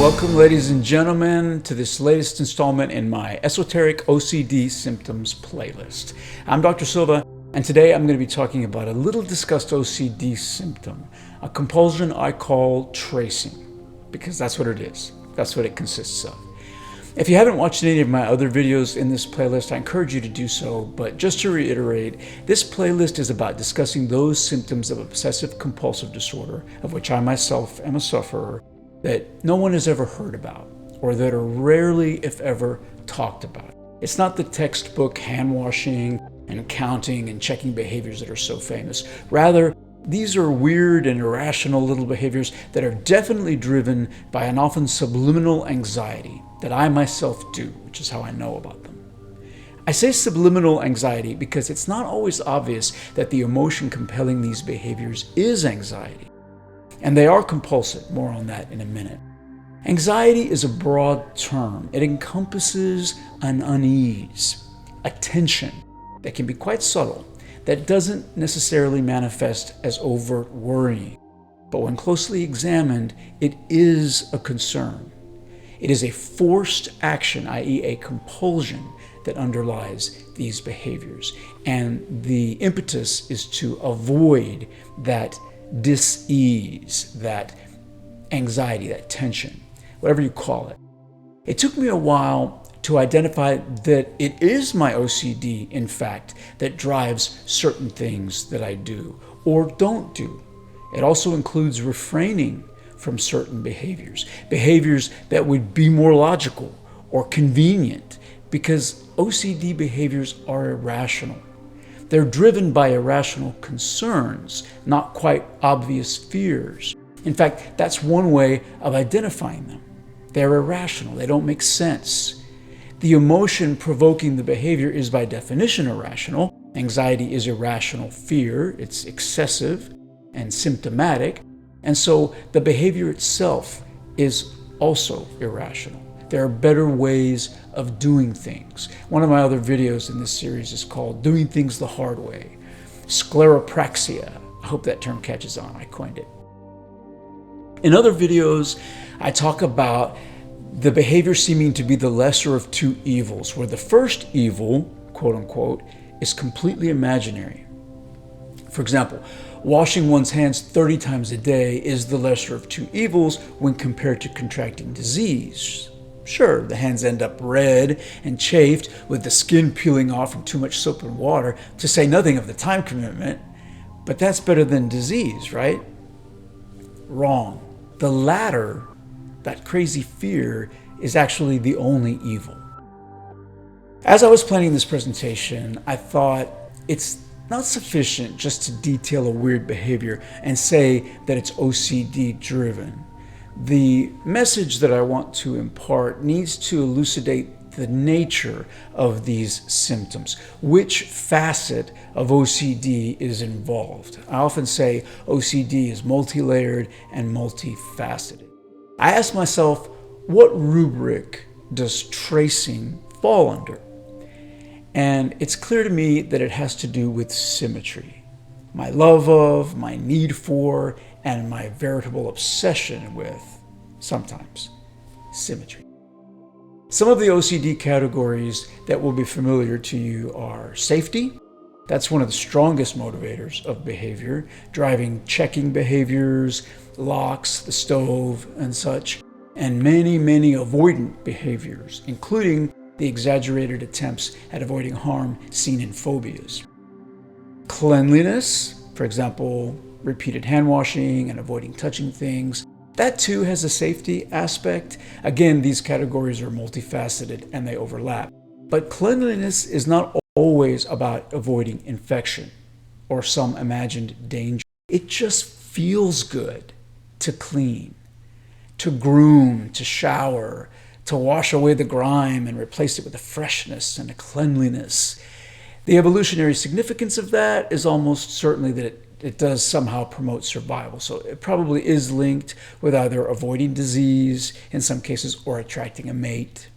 Welcome, ladies and gentlemen, to this latest installment in my Esoteric OCD Symptoms playlist. I'm Dr. Silva, and today I'm going to be talking about a little discussed OCD symptom, a compulsion I call tracing, because that's what it is. That's what it consists of. If you haven't watched any of my other videos in this playlist, I encourage you to do so, but just to reiterate, this playlist is about discussing those symptoms of obsessive-compulsive disorder, of which I myself am a sufferer, that no one has ever heard about, or that are rarely, if ever, talked about. It's not the textbook hand-washing and counting and checking behaviors that are so famous. Rather, these are weird and irrational little behaviors that are definitely driven by an often subliminal anxiety that I myself do, which is how I know about them. I say subliminal anxiety because it's not always obvious that the emotion compelling these behaviors is anxiety. And they are compulsive. More on that in a minute. Anxiety is a broad term. It encompasses an unease, a tension that can be quite subtle, that doesn't necessarily manifest as overt worrying. But when closely examined, it is a concern. It is a forced action, i.e. a compulsion, that underlies these behaviors. And the impetus is to avoid that dis-ease, that anxiety, that tension, whatever you call it. It took me a while to identify that it is my OCD, in fact, that drives certain things that I do or don't do. It also includes refraining from certain behaviors that would be more logical or convenient, because OCD behaviors are irrational. They're driven by irrational concerns, not quite obvious fears. In fact, that's one way of identifying them. They're irrational. They don't make sense. The emotion provoking the behavior is by definition irrational. Anxiety is irrational fear. It's excessive and symptomatic. And so the behavior itself is also irrational. There are better ways of doing things. One of my other videos in this series is called Doing Things the Hard Way. Scleropraxia. I hope that term catches on. I coined it. In other videos, I talk about the behavior seeming to be the lesser of two evils, where the first evil, quote unquote, is completely imaginary. For example, washing one's hands 30 times a day is the lesser of two evils when compared to contracting disease. Sure, the hands end up red and chafed with the skin peeling off from too much soap and water, to say nothing of the time commitment, but that's better than disease, right? Wrong. The latter, that crazy fear, is actually the only evil. As I was planning this presentation, I thought it's not sufficient just to detail a weird behavior and say that it's OCD driven. The message that I want to impart needs to elucidate the nature of these symptoms, which facet of OCD is involved. I often say OCD is multi-layered and multifaceted. I ask myself, what rubric does tracing fall under? And it's clear to me that it has to do with symmetry. My love of, my need for, and my veritable obsession with, sometimes, symmetry. Some of the OCD categories that will be familiar to you are safety. That's one of the strongest motivators of behavior, driving checking behaviors, locks, the stove, and such, and many, many avoidant behaviors, including the exaggerated attempts at avoiding harm seen in phobias. Cleanliness, for example, repeated hand washing and avoiding touching things, that too has a safety aspect. Again, these categories are multifaceted and they overlap. But cleanliness is not always about avoiding infection or some imagined danger. It just feels good to clean, to groom, to shower, to wash away the grime and replace it with a freshness and a cleanliness. The evolutionary significance of that is almost certainly that it does somehow promote survival. So it probably is linked with either avoiding disease in some cases or attracting a mate.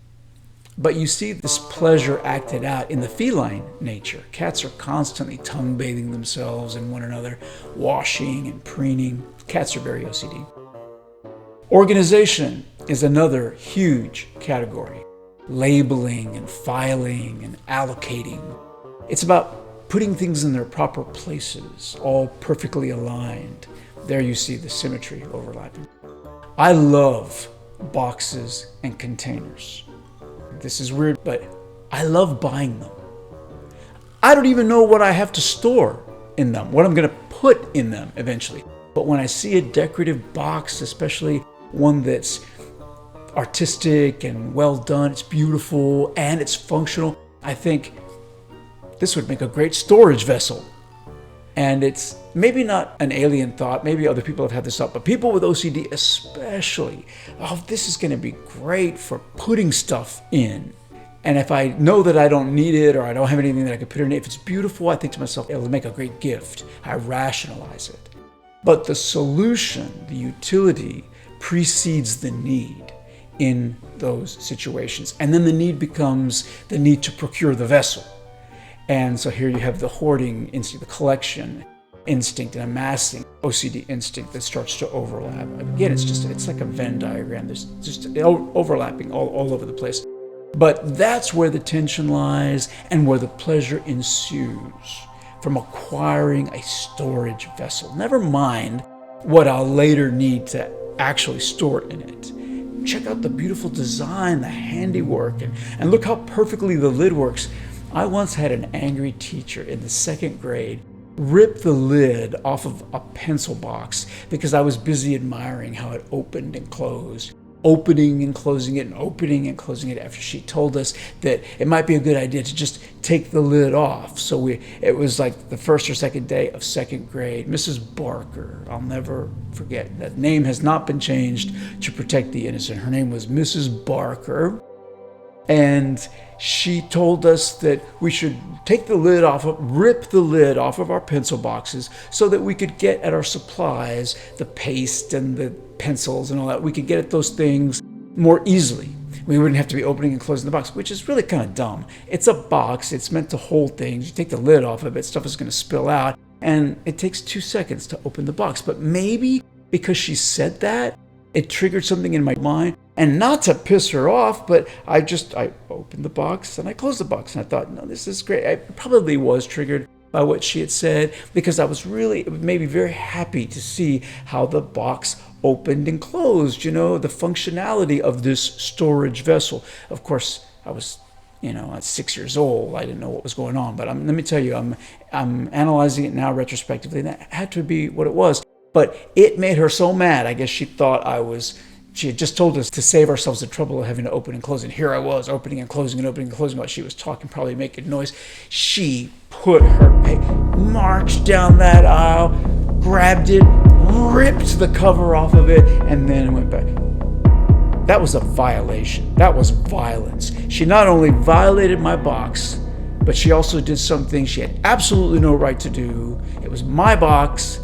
But you see this pleasure acted out in the feline nature. Cats are constantly tongue bathing themselves and one another, washing and preening. Cats are very OCD. Organization. is another huge category. Labeling and filing and allocating. It's about putting things in their proper places, all perfectly aligned. There you see the symmetry overlapping. I love boxes and containers. This is weird, but I love buying them. I don't even know what I have to store in them, what I'm going to put in them eventually. But when I see a decorative box, especially one that's artistic and well done, it's beautiful and it's functional, I think this would make a great storage vessel. And it's maybe not an alien thought, maybe other people have had this thought, but people with OCD especially, oh, this is going to be great for putting stuff in. And if I know that I don't need it or I don't have anything that I could put in it, if it's beautiful, I think to myself, it'll make a great gift. I rationalize it. But the solution, the utility, precedes the need in those situations. And then the need becomes the need to procure the vessel. And so here you have the hoarding instinct, the collection instinct, and amassing OCD instinct that starts to overlap. Again, it's like a Venn diagram. There's just overlapping all over the place. But that's where the tension lies and where the pleasure ensues from acquiring a storage vessel. Never mind what I'll later need to actually store in it. Check out the beautiful design, the handiwork, and look how perfectly the lid works. I once had an angry teacher in the 2nd grade rip the lid off of a pencil box because I was busy admiring how it opened and closed. Opening and closing it and opening and closing it after she told us that it might be a good idea to just take the lid off. So it was like the 1st or 2nd day of 2nd grade. Mrs. Barker, I'll never forget. That name has not been changed to protect the innocent. Her name was Mrs. Barker. And she told us that we should take the lid off, rip the lid off of our pencil boxes so that we could get at our supplies, the paste and the pencils and all that. We could get at those things more easily. We wouldn't have to be opening and closing the box, which is really kind of dumb. It's a box. It's meant to hold things. You take the lid off of it, stuff is going to spill out, and it takes 2 seconds to open the box. But maybe because she said that, it triggered something in my mind. And not to piss her off, but I opened the box and I closed the box. And I thought, no, this is great. I probably was triggered by what she had said because I was really maybe very happy to see how the box opened and closed, the functionality of this storage vessel. Of course, I was, at 6 years old. I didn't know what was going on. But let me tell you, I'm analyzing it now retrospectively. And that had to be what it was. But it made her so mad. I guess she thought she had just told us to save ourselves the trouble of having to open and close. And here I was opening and closing while she was talking, probably making noise. She put her marched down that aisle, grabbed it, ripped the cover off of it, and then went back. That was a violation. That was violence. She not only violated my box, but she also did something she had absolutely no right to do. It was my box.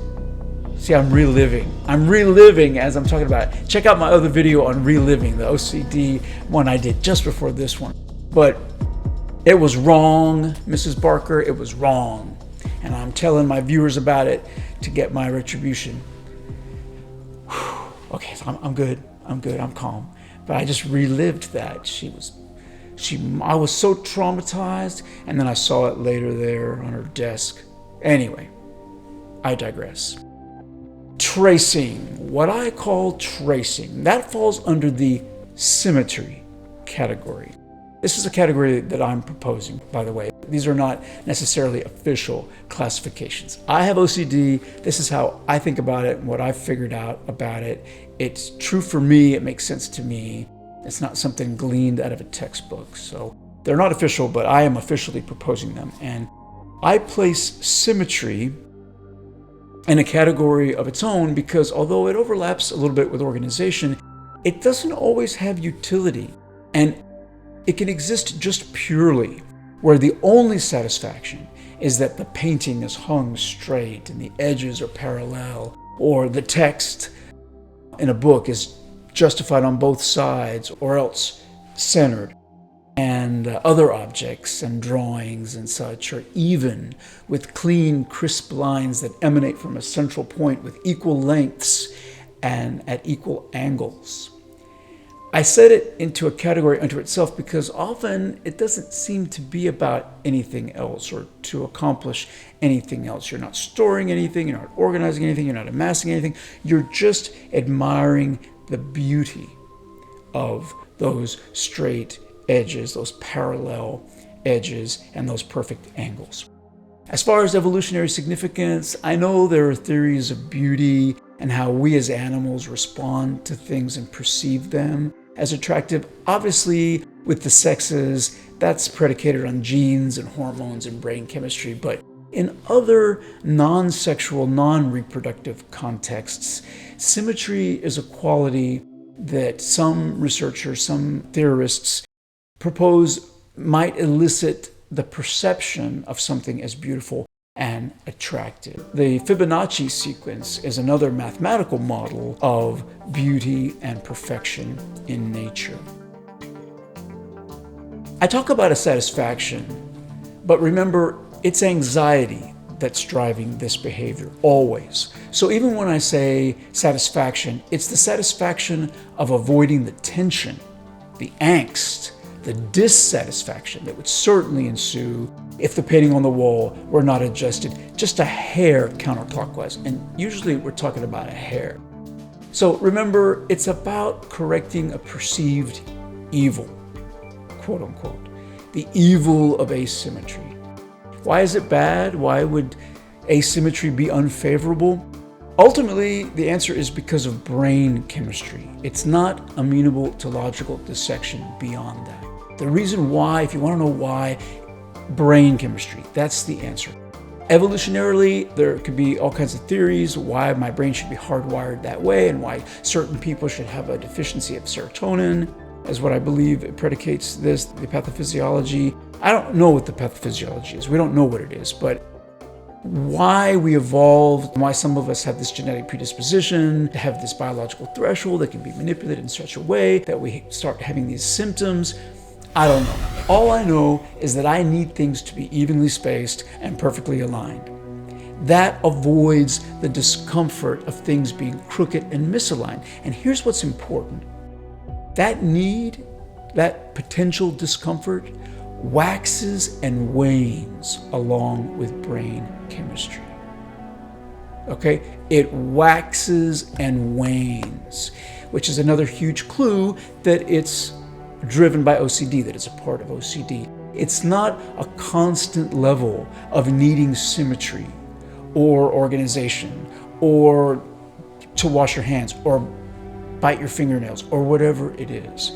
See, I'm reliving as I'm talking about it. Check out my other video on reliving, the OCD one I did just before this one. But it was wrong, Mrs. Barker, it was wrong. And I'm telling my viewers about it to get my retribution. Okay, so I'm good, I'm calm. But I just relived that. I was so traumatized, and then I saw it later there on her desk. Anyway, I digress. Tracing, what I call tracing, that falls under the symmetry category. This is a category that I'm proposing, by the way. These are not necessarily official classifications. I have OCD. This is how I think about it and what I've figured out about it. It's true for me. It makes sense to me. It's not something gleaned out of a textbook. So they're not official, but I am officially proposing them. And I place symmetry in a category of its own because although it overlaps a little bit with organization, it doesn't always have utility. And it can exist just purely where the only satisfaction is that the painting is hung straight and the edges are parallel, or the text in a book is justified on both sides or else centered. And other objects and drawings and such are even with clean, crisp lines that emanate from a central point with equal lengths and at equal angles. I set it into a category unto itself because often it doesn't seem to be about anything else or to accomplish anything else. You're not storing anything, you're not organizing anything, you're not amassing anything. You're just admiring the beauty of those straight edges, those parallel edges, and those perfect angles. As far as evolutionary significance, I know there are theories of beauty and how we as animals respond to things and perceive them as attractive. Obviously, with the sexes, that's predicated on genes and hormones and brain chemistry, but in other non-sexual, non-reproductive contexts, symmetry is a quality that some researchers, some theorists propose might elicit the perception of something as beautiful and attractive. The Fibonacci sequence is another mathematical model of beauty and perfection in nature. I talk about a satisfaction, but remember, it's anxiety that's driving this behavior, always. So even when I say satisfaction, it's the satisfaction of avoiding the tension, the angst, the dissatisfaction that would certainly ensue if the painting on the wall were not adjusted just a hair counterclockwise. And usually we're talking about a hair. So remember, it's about correcting a perceived evil, quote unquote, the evil of asymmetry. Why is it bad? Why would asymmetry be unfavorable? Ultimately, the answer is because of brain chemistry. It's not amenable to logical dissection beyond that. The reason why, if you want to know why, brain chemistry, that's the answer. Evolutionarily, there could be all kinds of theories why my brain should be hardwired that way and why certain people should have a deficiency of serotonin, is what I believe it predicates this, the pathophysiology. I don't know what the pathophysiology is. We don't know what it is, but why we evolved, why some of us have this genetic predisposition to have this biological threshold that can be manipulated in such a way that we start having these symptoms, I don't know. All I know is that I need things to be evenly spaced and perfectly aligned. That avoids the discomfort of things being crooked and misaligned. And here's what's important. That need, that potential discomfort, waxes and wanes along with brain chemistry. Okay? It waxes and wanes, which is another huge clue that it's driven by OCD, that it's a part of OCD. It's not a constant level of needing symmetry or organization or to wash your hands or bite your fingernails or whatever it is.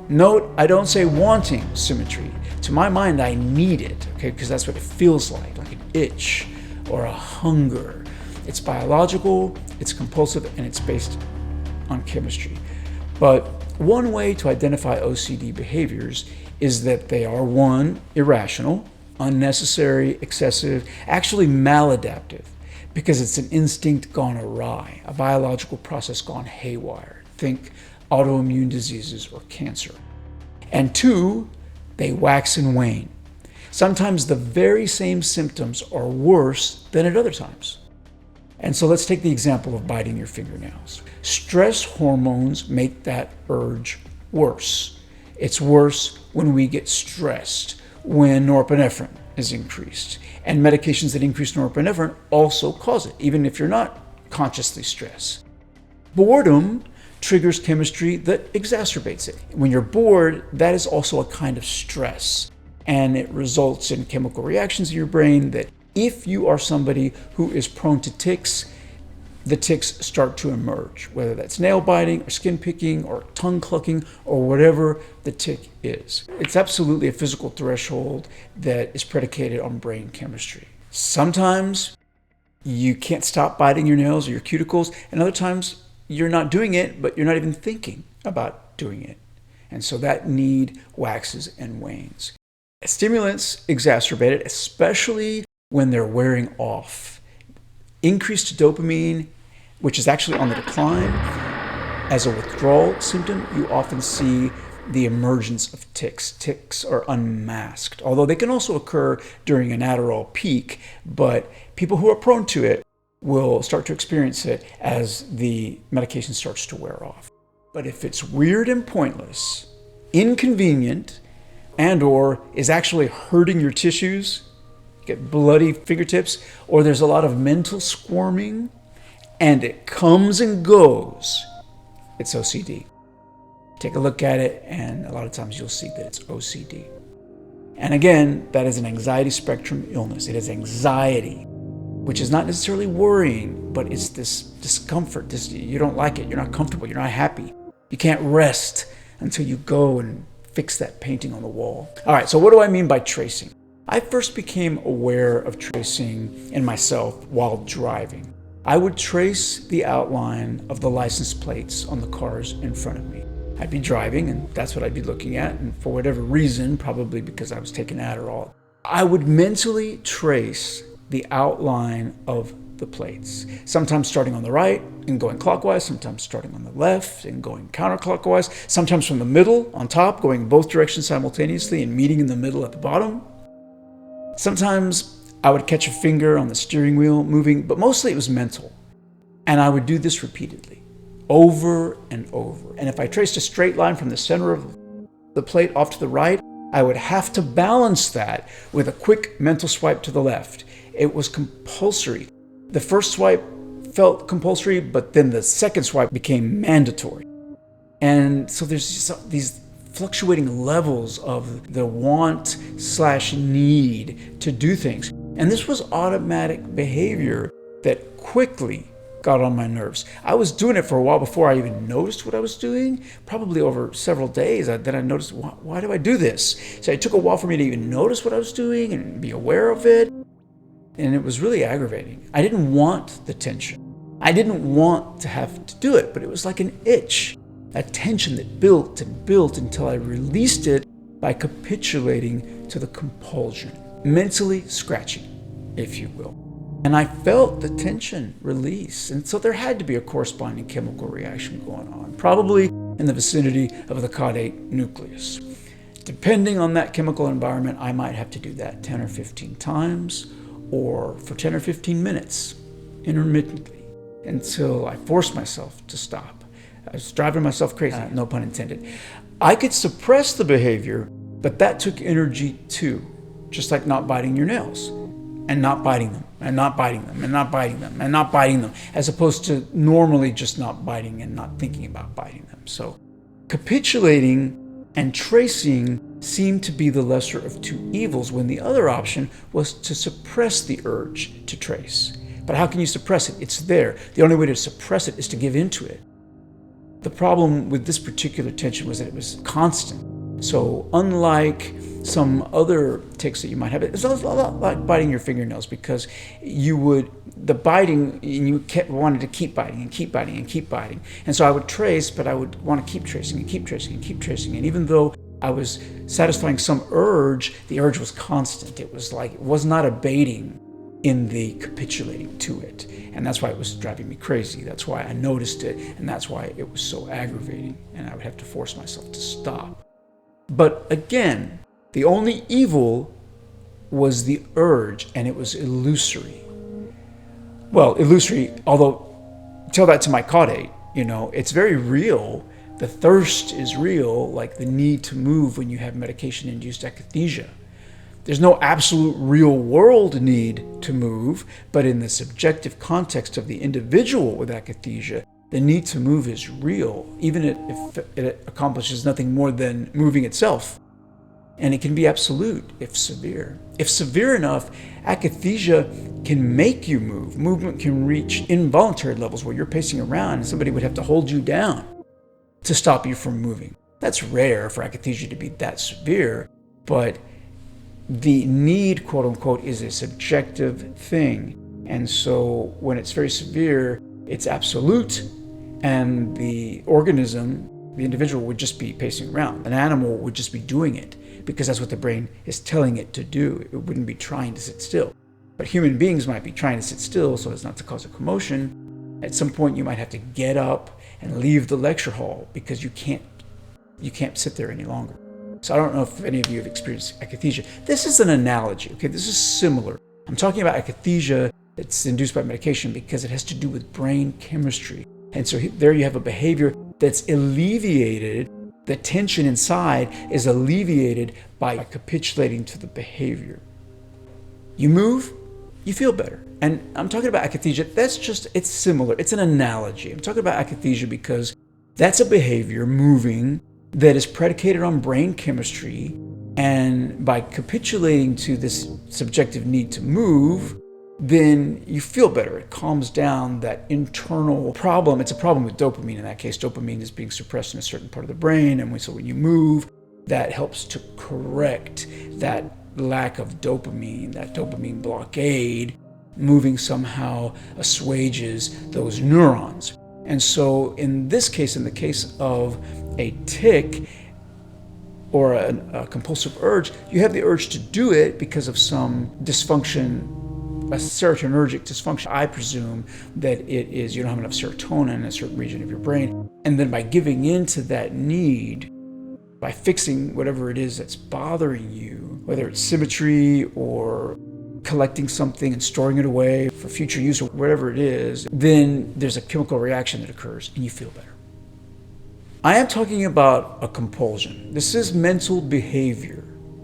Note, I don't say wanting symmetry. To my mind, I need it, okay, because that's what it feels like an itch or a hunger. It's biological, it's compulsive, and it's based on chemistry. But one way to identify OCD behaviors is that they are, one, irrational, unnecessary, excessive, actually maladaptive, because it's an instinct gone awry, a biological process gone haywire. Think autoimmune diseases or cancer. And two, they wax and wane. Sometimes the very same symptoms are worse than at other times. And so let's take the example of biting your fingernails. Stress hormones make that urge worse. It's worse when we get stressed, when norepinephrine is increased. And medications that increase norepinephrine also cause it, even if you're not consciously stressed. Boredom triggers chemistry that exacerbates it. When you're bored, that is also a kind of stress. And it results in chemical reactions in your brain that if you are somebody who is prone to tics, the tics start to emerge, whether that's nail biting or skin picking or tongue clucking or whatever the tic is. It's absolutely a physical threshold that is predicated on brain chemistry. Sometimes you can't stop biting your nails or your cuticles, and other times you're not doing it, but you're not even thinking about doing it. And so that need waxes and wanes. Stimulants exacerbate it, especially when they're wearing off. Increased dopamine, which is actually on the decline, as a withdrawal symptom, you often see the emergence of tics. Tics are unmasked, although they can also occur during an Adderall peak, but people who are prone to it will start to experience it as the medication starts to wear off. But if it's weird and pointless, inconvenient, and or is actually hurting your tissues, get bloody fingertips, or there's a lot of mental squirming, and it comes and goes, it's OCD. Take a look at it, and a lot of times you'll see that it's OCD. And again, that is an anxiety spectrum illness. It is anxiety, which is not necessarily worrying, but it's this discomfort. You don't like it. You're not comfortable. You're not happy. You can't rest until you go and fix that painting on the wall. All right, so what do I mean by tracing? I first became aware of tracing in myself while driving. I would trace the outline of the license plates on the cars in front of me. I'd be driving, and that's what I'd be looking at, and for whatever reason, probably because I was taking Adderall, I would mentally trace the outline of the plates. Sometimes starting on the right and going clockwise, sometimes starting on the left and going counterclockwise, sometimes from the middle on top, going both directions simultaneously and meeting in the middle at the bottom. Sometimes I would catch a finger on the steering wheel moving, but mostly it was mental. And I would do this repeatedly, over and over. And if I traced a straight line from the center of the plate off to the right, I would have to balance that with a quick mental swipe to the left. It was compulsory. The first swipe felt compulsory, but then the second swipe became mandatory. And so there's just these fluctuating levels of the want/need to do things. And this was automatic behavior that quickly got on my nerves. I was doing it for a while before I even noticed what I was doing, probably over several days. Then I noticed, why do I do this? So it took a while for me to even notice what I was doing and be aware of it. And it was really aggravating. I didn't want the tension. I didn't want to have to do it, but it was like an itch, a tension that built and built until I released it by capitulating to the compulsion, mentally scratching, if you will. And I felt the tension release. And so there had to be a corresponding chemical reaction going on, probably in the vicinity of the caudate nucleus. Depending on that chemical environment, I might have to do that 10 or 15 times, or for 10 or 15 minutes, intermittently, until I forced myself to stop. I was driving myself crazy, no pun intended. I could suppress the behavior, but that took energy too, just like not biting your nails. And not biting them, and not biting them, and not biting them, and not biting them, as opposed to normally just not biting and not thinking about biting them. So capitulating and tracing seemed to be the lesser of two evils, when the other option was to suppress the urge to trace. But how can you suppress it? It's there. The only way to suppress it is to give into it. The problem with this particular tension was that it was constant. So unlike some other tics that you might have, it's a lot like biting your fingernails, because the biting, and you wanted to keep biting and keep biting and keep biting. And so I would trace, but I would want to keep tracing and keep tracing and keep tracing. And even though I was satisfying some urge, the urge was constant. It was not abating in the capitulating to it. And that's why it was driving me crazy. That's why I noticed it. And that's why it was so aggravating. And I would have to force myself to stop. But again, the only evil was the urge, and it was illusory. Well, illusory, although tell that to my caudate, it's very real. The thirst is real, like the need to move when you have medication-induced akathisia. There's no absolute real-world need to move, but in the subjective context of the individual with akathisia, the need to move is real, even if it accomplishes nothing more than moving itself. And it can be absolute if severe. If severe enough, akathisia can make you move. Movement can reach involuntary levels where you're pacing around and somebody would have to hold you down to stop you from moving. That's rare for akathisia to be that severe, but the need, quote unquote, is a subjective thing. And so when it's very severe, it's absolute, and the organism, the individual, would just be pacing around. An animal would just be doing it because that's what the brain is telling it to do. It wouldn't be trying to sit still. But human beings might be trying to sit still so as not to cause a commotion. At some point, you might have to get up and leave the lecture hall because you can't sit there any longer. So I don't know if any of you have experienced akathisia. This is an analogy, okay? This is similar. I'm talking about akathisia that's induced by medication because it has to do with brain chemistry. And so there you have a behavior that's alleviated. The tension inside is alleviated by capitulating to the behavior. You move, you feel better. And I'm talking about akathisia. It's similar. It's an analogy. I'm talking about akathisia because that's a behavior, moving, that is predicated on brain chemistry. And by capitulating to this subjective need to move, then you feel better. It calms down that internal problem. It's a problem with dopamine in that case. Dopamine is being suppressed in a certain part of the brain. And so when you move, that helps to correct that lack of dopamine, that dopamine blockade. Moving somehow assuages those neurons. And so in this case, in the case of a tic or a compulsive urge, you have the urge to do it because of some dysfunction, a serotonergic dysfunction. I presume that it is you don't have enough serotonin in a certain region of your brain. And then by giving in to that need, by fixing whatever it is that's bothering you, whether it's symmetry or collecting something and storing it away for future use or whatever it is, then there's a chemical reaction that occurs and you feel better. I am talking about a compulsion. This is mental behavior,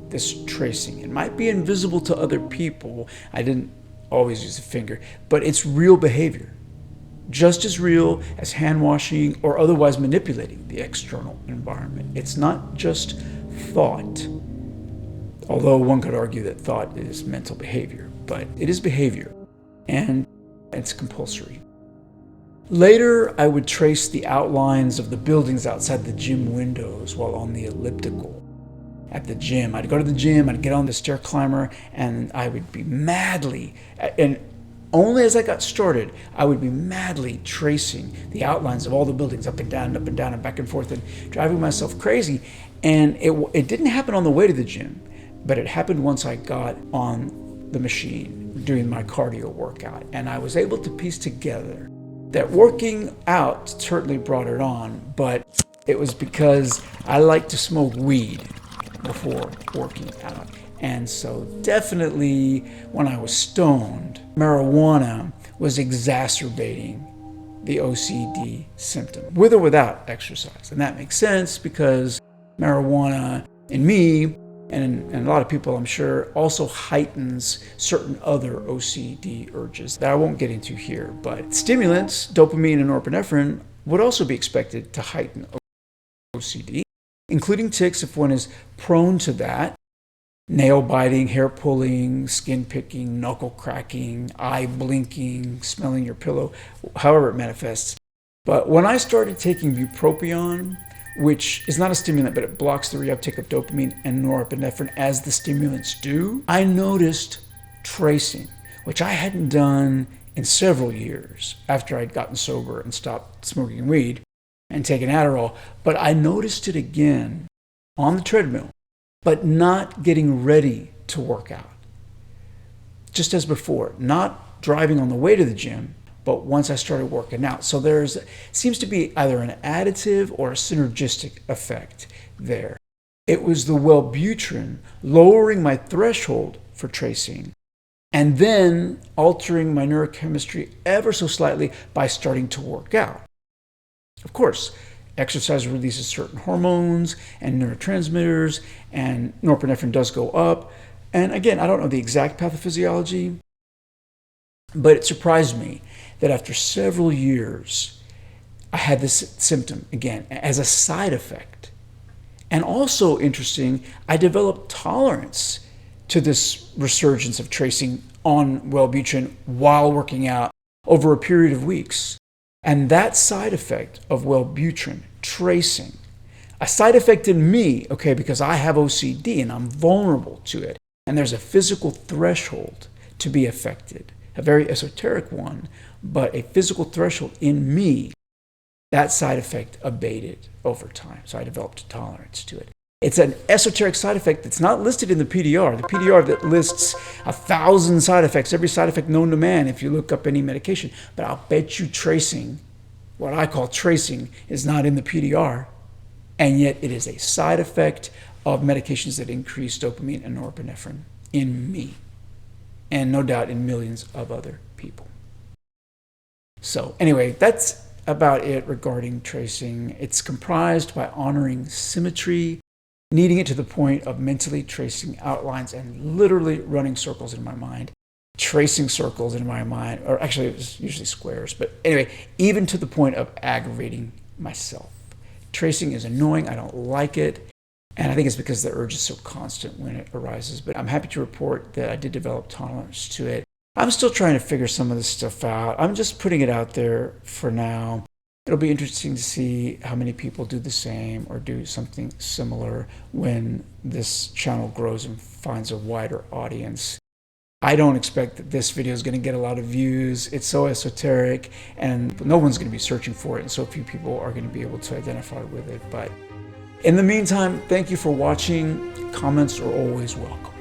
this tracing. It might be invisible to other people. I didn't always use a finger, but it's real behavior. Just as real as hand washing or otherwise manipulating the external environment. It's not just thought. Although one could argue that thought is mental behavior, but it is behavior, and it's compulsory. Later, I would trace the outlines of the buildings outside the gym windows while on the elliptical at the gym. I'd go to the gym, I'd get on the stair climber, and I would be madly, and only as I got started, I would be madly tracing the outlines of all the buildings up and down and back and forth and driving myself crazy. And it didn't happen on the way to the gym. But it happened once I got on the machine doing my cardio workout. And I was able to piece together that working out certainly brought it on, but it was because I like to smoke weed before working out. And so definitely when I was stoned, marijuana was exacerbating the OCD symptom, with or without exercise. And that makes sense because marijuana in me, and a lot of people, I'm sure, also heightens certain other OCD urges that I won't get into here. But stimulants, dopamine and norepinephrine, would also be expected to heighten OCD, including tics if one is prone to that. Nail biting, hair pulling, skin picking, knuckle cracking, eye blinking, smelling your pillow, however it manifests. But when I started taking bupropion, which is not a stimulant, but it blocks the reuptake of dopamine and norepinephrine as the stimulants do, I noticed tracing, which I hadn't done in several years after I'd gotten sober and stopped smoking weed and taking Adderall. But I noticed it again on the treadmill, but not getting ready to work out. Just as before, not driving on the way to the gym, but once I started working out. So seems to be either an additive or a synergistic effect there. It was the Wellbutrin lowering my threshold for tracing and then altering my neurochemistry ever so slightly by starting to work out. Of course, exercise releases certain hormones and neurotransmitters, and norepinephrine does go up. And again, I don't know the exact pathophysiology, but it surprised me that after several years, I had this symptom again as a side effect. And also interesting, I developed tolerance to this resurgence of tracing on Wellbutrin while working out over a period of weeks. And that side effect of Wellbutrin, tracing, a side effect in me, okay, because I have OCD and I'm vulnerable to it. And there's a physical threshold to be affected, a very esoteric one, but a physical threshold in me. That side effect abated over time. So I developed a tolerance to it. It's an esoteric side effect that's not listed in the PDR. The PDR that lists 1,000 side effects, every side effect known to man if you look up any medication. But I'll bet you tracing, what I call tracing, is not in the PDR. And yet it is a side effect of medications that increase dopamine and norepinephrine in me. And no doubt in millions of other people. So anyway, that's about it regarding tracing. It's comprised by honoring symmetry, kneading it to the point of mentally tracing outlines and literally running circles in my mind, tracing circles in my mind, or actually it was usually squares, but anyway, even to the point of aggravating myself. Tracing is annoying. I don't like it. And I think it's because the urge is so constant when it arises. But I'm happy to report that I did develop tolerance to it. I'm still trying to figure some of this stuff out. I'm just putting it out there for now. It'll be interesting to see how many people do the same or do something similar when this channel grows and finds a wider audience. I don't expect that this video is going to get a lot of views. It's so esoteric and no one's going to be searching for it, and so few people are going to be able to identify with it. But in the meantime, thank you for watching. Comments are always welcome.